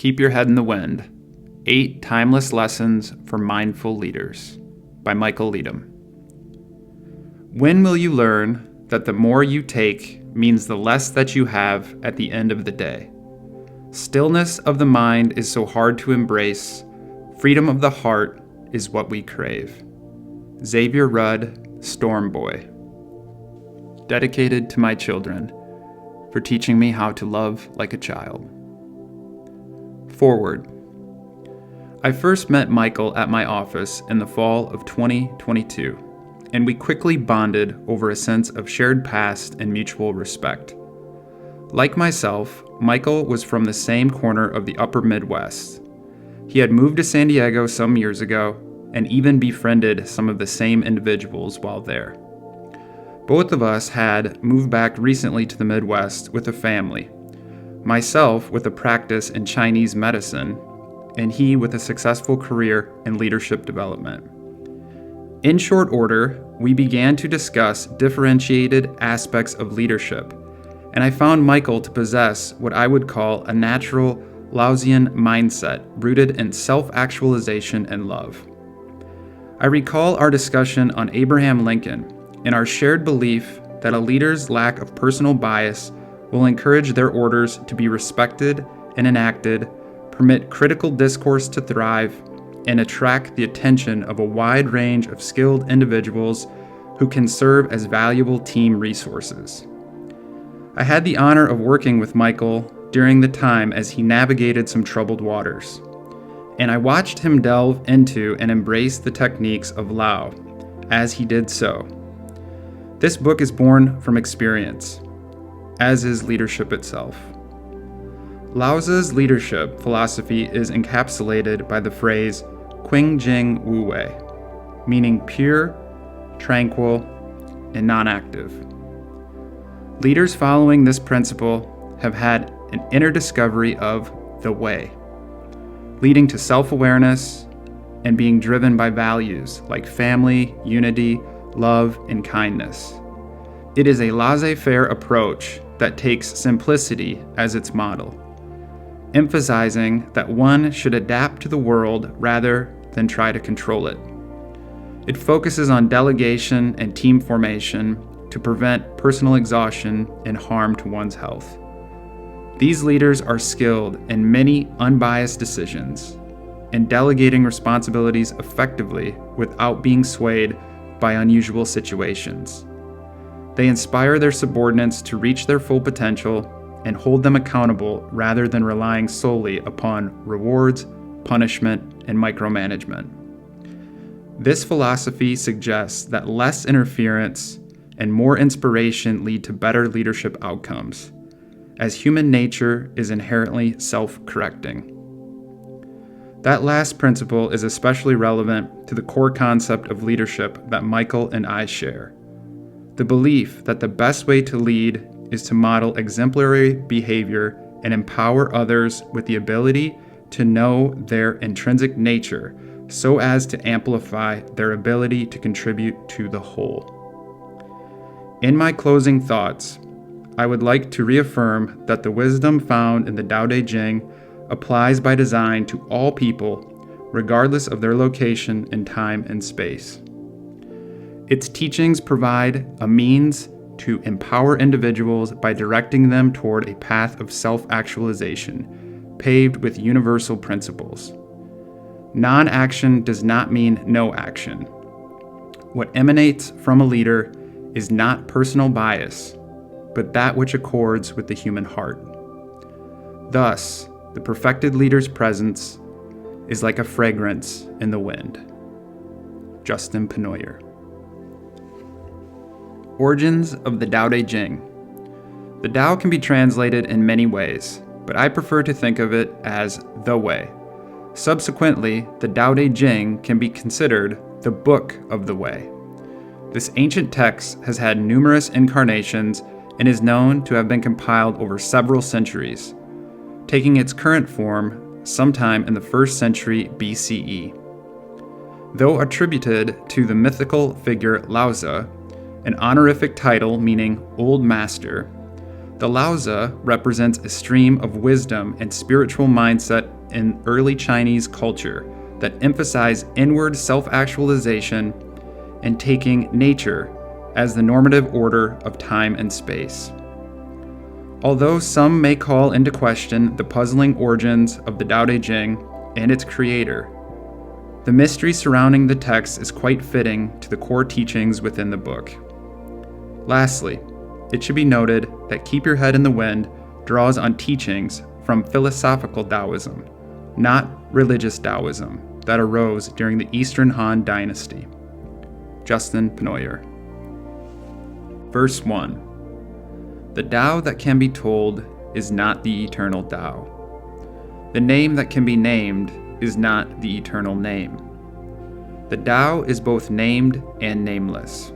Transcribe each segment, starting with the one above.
Keep Your Head in the Wind, 8 Timeless Lessons for Mindful Leaders by Michael Leadham. When will you learn that the more you take means the less that you have at the end of the day? Stillness of the mind is so hard to embrace. Freedom of the heart is what we crave. Xavier Rudd, Storm Boy. Dedicated to my children for teaching me how to love like a child. Foreword. I first met Michael at my office in the fall of 2022, and we quickly bonded over a sense of shared past and mutual respect. Like myself, Michael was from the same corner of the upper Midwest. He had moved to San Diego some years ago and even befriended some of the same individuals while there. Both of us had moved back recently to the Midwest with a family, myself with a practice in Chinese medicine, and he with a successful career in leadership development. In short order, we began to discuss differentiated aspects of leadership, and I found Michael to possess what I would call a natural Laozian mindset rooted in self-actualization and love. I recall our discussion on Abraham Lincoln and our shared belief that a leader's lack of personal bias will encourage their orders to be respected and enacted, permit critical discourse to thrive, and attract the attention of a wide range of skilled individuals who can serve as valuable team resources. I had the honor of working with Michael during the time as he navigated some troubled waters, and I watched him delve into and embrace the techniques of Lao as he did so. This book is born from experience, as is leadership itself. Laozi's leadership philosophy is encapsulated by the phrase Qing Jing Wu Wei, meaning pure, tranquil, and non-active. Leaders following this principle have had an inner discovery of the way, leading to self-awareness and being driven by values like family, unity, love, and kindness. It is a laissez-faire approach that takes simplicity as its model, emphasizing that one should adapt to the world rather than try to control it. It focuses on delegation and team formation to prevent personal exhaustion and harm to one's health. These leaders are skilled in many unbiased decisions and delegating responsibilities effectively without being swayed by unusual situations. They inspire their subordinates to reach their full potential and hold them accountable rather than relying solely upon rewards, punishment, and micromanagement. This philosophy suggests that less interference and more inspiration lead to better leadership outcomes, as human nature is inherently self-correcting. That last principle is especially relevant to the core concept of leadership that Michael and I share. The belief that the best way to lead is to model exemplary behavior and empower others with the ability to know their intrinsic nature so as to amplify their ability to contribute to the whole. In my closing thoughts, I would like to reaffirm that the wisdom found in the Tao Te Ching applies by design to all people, regardless of their location in time and space. Its teachings provide a means to empower individuals by directing them toward a path of self-actualization, paved with universal principles. Non-action does not mean no action. What emanates from a leader is not personal bias, but that which accords with the human heart. Thus, the perfected leader's presence is like a fragrance in the wind. Justin Penoyer. Origins of the Tao Te Ching. The Tao can be translated in many ways, but I prefer to think of it as the way. Subsequently, the Tao Te Ching can be considered the book of the way. This ancient text has had numerous incarnations and is known to have been compiled over several centuries, taking its current form sometime in the 1st century BCE. Though attributed to the mythical figure Laozi, an honorific title meaning Old Master, the Laozi represents a stream of wisdom and spiritual mindset in early Chinese culture that emphasize inward self-actualization and taking nature as the normative order of time and space. Although some may call into question the puzzling origins of the Tao Te Ching and its creator, the mystery surrounding the text is quite fitting to the core teachings within the book. Lastly, it should be noted that Keep Your Head in the Wind draws on teachings from philosophical Taoism, not religious Taoism, that arose during the Eastern Han Dynasty. Justin Penoyer. Verse 1. The Tao that can be told is not the eternal Tao. The name that can be named is not the eternal name. The Tao is both named and nameless.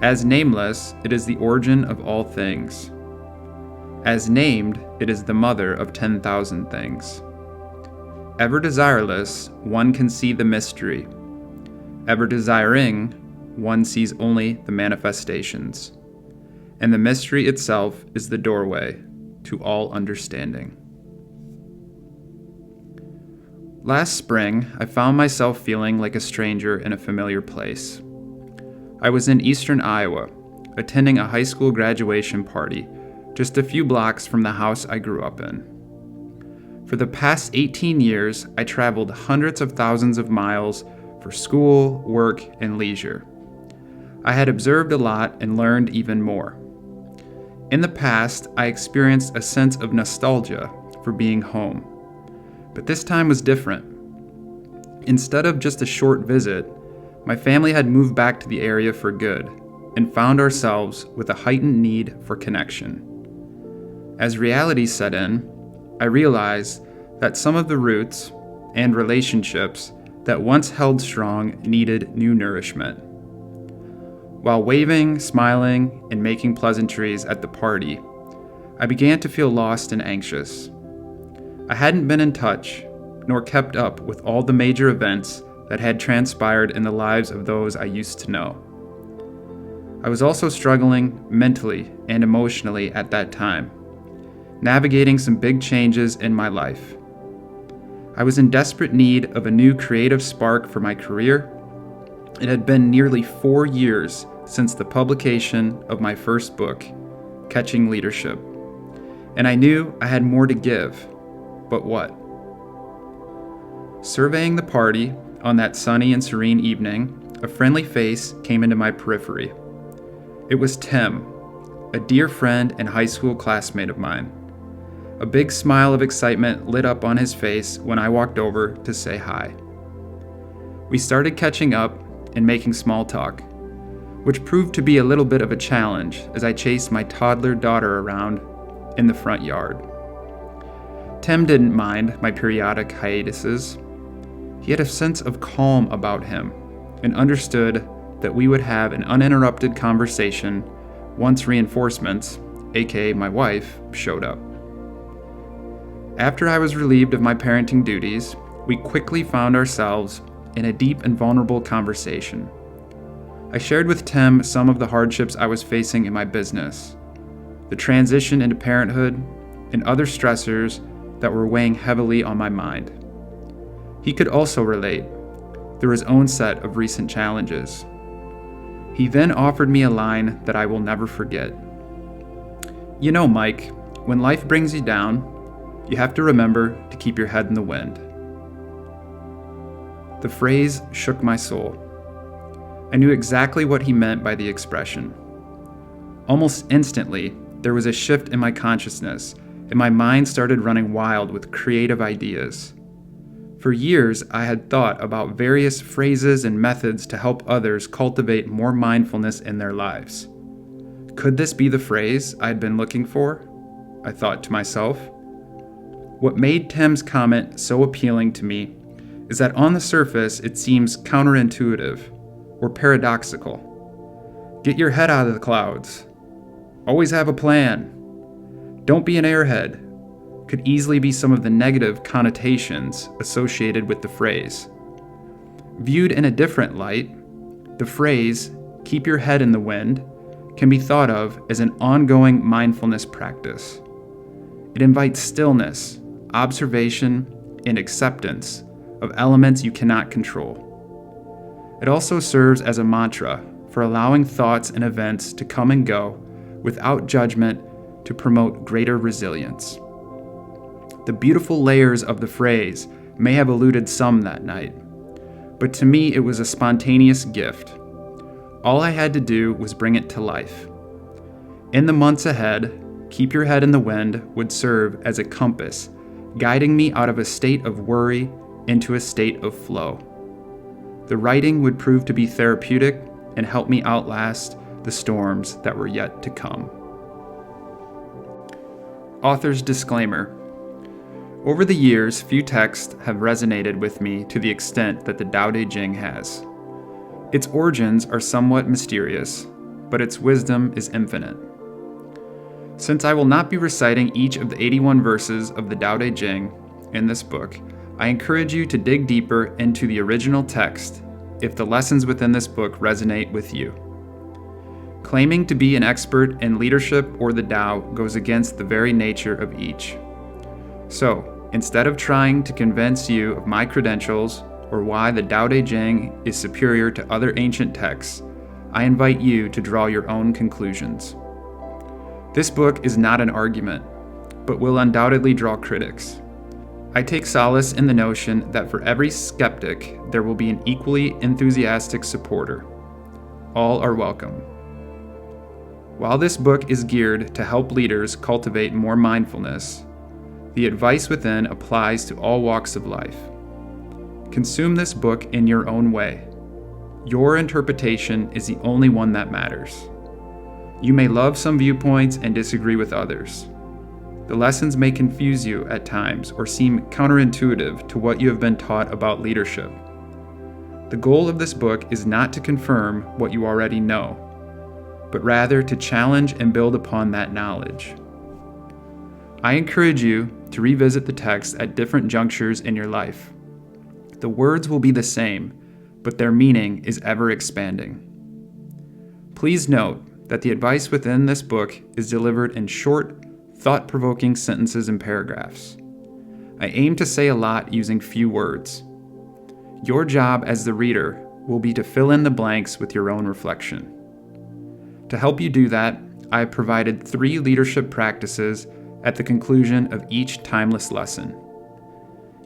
As nameless, it is the origin of all things. As named, it is the mother of 10,000 things. Ever desireless, one can see the mystery. Ever desiring, one sees only the manifestations. And the mystery itself is the doorway to all understanding. Last spring, I found myself feeling like a stranger in a familiar place. I was in eastern Iowa, attending a high school graduation party just a few blocks from the house I grew up in. For the past 18 years, I traveled hundreds of thousands of miles for school, work, and leisure. I had observed a lot and learned even more. In the past, I experienced a sense of nostalgia for being home. But this time was different. Instead of just a short visit, my family had moved back to the area for good and found ourselves with a heightened need for connection. As reality set in, I realized that some of the roots and relationships that once held strong needed new nourishment. While waving, smiling, and making pleasantries at the party, I began to feel lost and anxious. I hadn't been in touch, nor kept up with all the major events that had transpired in the lives of those I used to know. I was also struggling mentally and emotionally at that time, navigating some big changes in my life. I was in desperate need of a new creative spark for my career. It had been nearly 4 years since the publication of my first book, Catching Leadership, and I knew I had more to give, but what? Surveying the party on that sunny and serene evening, a friendly face came into my periphery. It was Tim, a dear friend and high school classmate of mine. A big smile of excitement lit up on his face when I walked over to say hi. We started catching up and making small talk, which proved to be a little bit of a challenge as I chased my toddler daughter around in the front yard. Tim didn't mind my periodic hiatuses. He had a sense of calm about him and understood that we would have an uninterrupted conversation once reinforcements, aka my wife, showed up. After I was relieved of my parenting duties, we quickly found ourselves in a deep and vulnerable conversation. I shared with Tim some of the hardships I was facing in my business, the transition into parenthood, and other stressors that were weighing heavily on my mind. He could also relate through his own set of recent challenges. He then offered me a line that I will never forget. You know, Mike, when life brings you down, you have to remember to keep your head in the wind. The phrase shook my soul. I knew exactly what he meant by the expression. Almost instantly, there was a shift in my consciousness, and my mind started running wild with creative ideas. For years, I had thought about various phrases and methods to help others cultivate more mindfulness in their lives. Could this be the phrase I had been looking for? I thought to myself. What made Tim's comment so appealing to me is that on the surface it seems counterintuitive or paradoxical. Get your head out of the clouds. Always have a plan. Don't be an airhead could easily be some of the negative connotations associated with the phrase. Viewed in a different light, the phrase, keep your head in the wind, can be thought of as an ongoing mindfulness practice. It invites stillness, observation, and acceptance of elements you cannot control. It also serves as a mantra for allowing thoughts and events to come and go without judgment to promote greater resilience. The beautiful layers of the phrase may have eluded some that night, but to me it was a spontaneous gift. All I had to do was bring it to life. In the months ahead, keep your head in the wind would serve as a compass, guiding me out of a state of worry into a state of flow. The writing would prove to be therapeutic and help me outlast the storms that were yet to come. Author's disclaimer. Over the years, few texts have resonated with me to the extent that the Tao Te Ching has. Its origins are somewhat mysterious, but its wisdom is infinite. Since I will not be reciting each of the 81 verses of the Tao Te Ching in this book, I encourage you to dig deeper into the original text if the lessons within this book resonate with you. Claiming to be an expert in leadership or the Tao goes against the very nature of each. So, instead of trying to convince you of my credentials or why the Tao Te Ching is superior to other ancient texts, I invite you to draw your own conclusions. This book is not an argument, but will undoubtedly draw critics. I take solace in the notion that for every skeptic, there will be an equally enthusiastic supporter. All are welcome. While this book is geared to help leaders cultivate more mindfulness, the advice within applies to all walks of life. Consume this book in your own way. Your interpretation is the only one that matters. You may love some viewpoints and disagree with others. The lessons may confuse you at times or seem counterintuitive to what you have been taught about leadership. The goal of this book is not to confirm what you already know, but rather to challenge and build upon that knowledge. I encourage you to revisit the text at different junctures in your life. The words will be the same, but their meaning is ever expanding. Please note that the advice within this book is delivered in short, thought-provoking sentences and paragraphs. I aim to say a lot using few words. Your job as the reader will be to fill in the blanks with your own reflection. To help you do that, I have provided 3 leadership practices at the conclusion of each timeless lesson.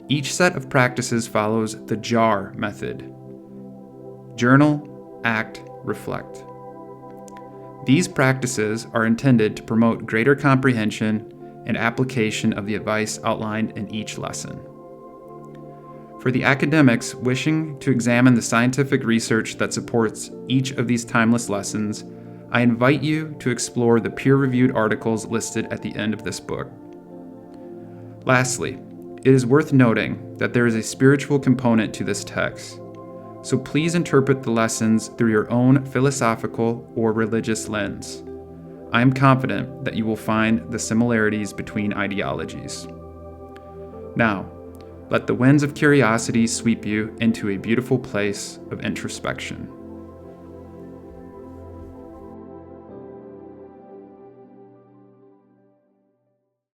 Each set of practices follows the JAR method: journal, act, reflect. These practices are intended to promote greater comprehension and application of the advice outlined in each lesson. For the academics wishing to examine the scientific research that supports each of these timeless lessons, I invite you to explore the peer-reviewed articles listed at the end of this book. Lastly, it is worth noting that there is a spiritual component to this text, so please interpret the lessons through your own philosophical or religious lens. I am confident that you will find the similarities between ideologies. Now, let the winds of curiosity sweep you into a beautiful place of introspection.